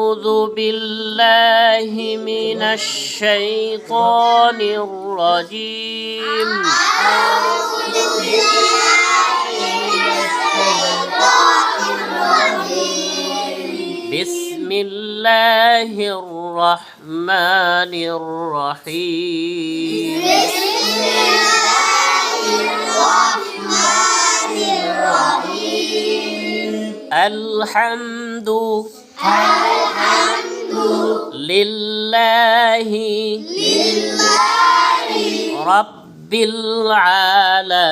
أعوذ بالله من الشيطان الرجيم بسم الله الرحمن الرحيم الحمد لله رب العالمين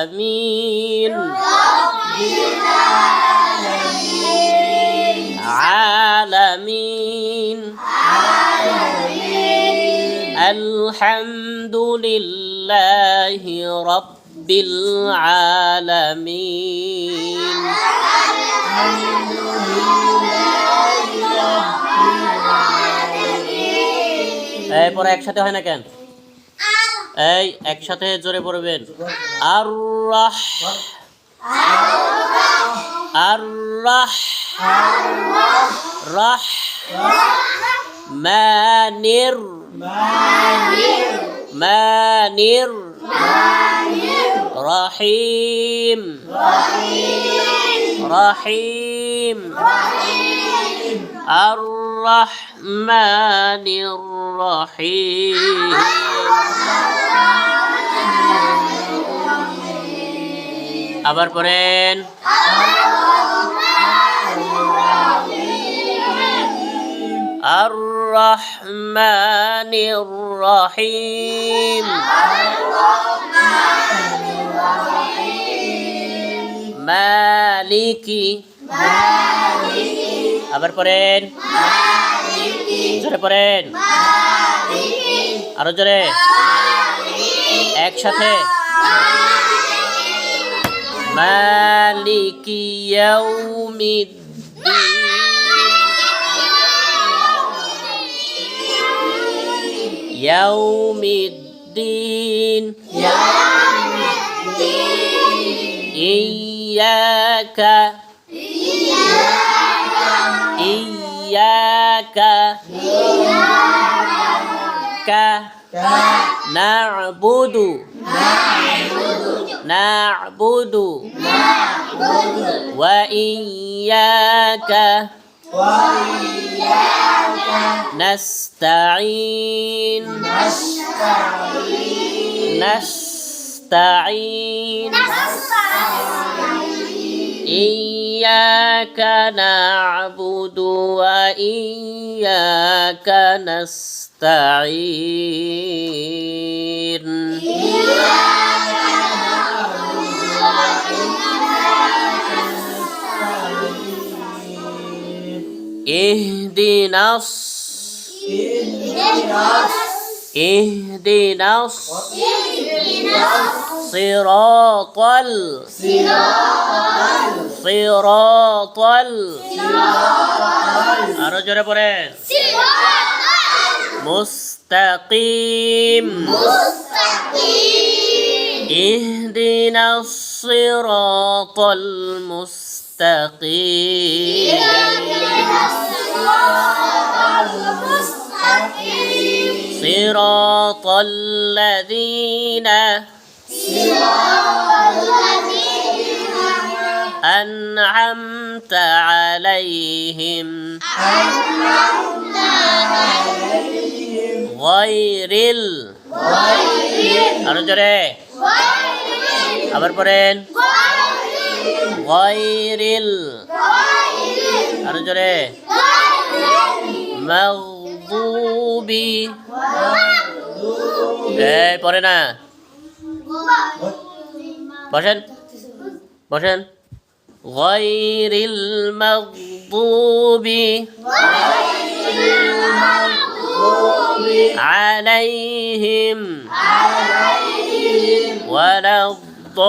الحمد لله رب العالمين এই পরে একসাথে হয় না কেন? এই একসাথে জোরে পড়বেন। আর রাহ আর রাহ রাহ মানির মানির রহিম রহিম আর রহমানির রহিম আবার পড়েন। আর রহমানির রহিম মালিকি আবার পড়েন। জোরে পড়েন, আরো জোরে, একসাথে। মালিকি ইয়াউমিদ্দিন ইয়াউমিদ্দিন ইয়্যাকা ইয়্যাকা না'বুদু না'বুদু ওয়া ইয়্যাকা নাস্তাঈন নাস্তাঈন ইয়্যাকা না'বুদু ওয়া ইয়্যাকা নাস্তাঈন اهدنا صراط আরো জোরে পড়েন। মুস্তাকিম اهدنا الصراط المستقيم صراط الذين أنعمت عليهم غير আবার পড়েন। غير আরো জোরে মাগদুবি এই পড়ে না, বসেন বসেন। غير المغضوب عليهم ولا الضالين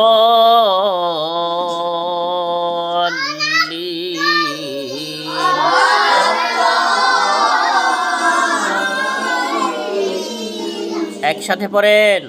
একসাথে পড়েন।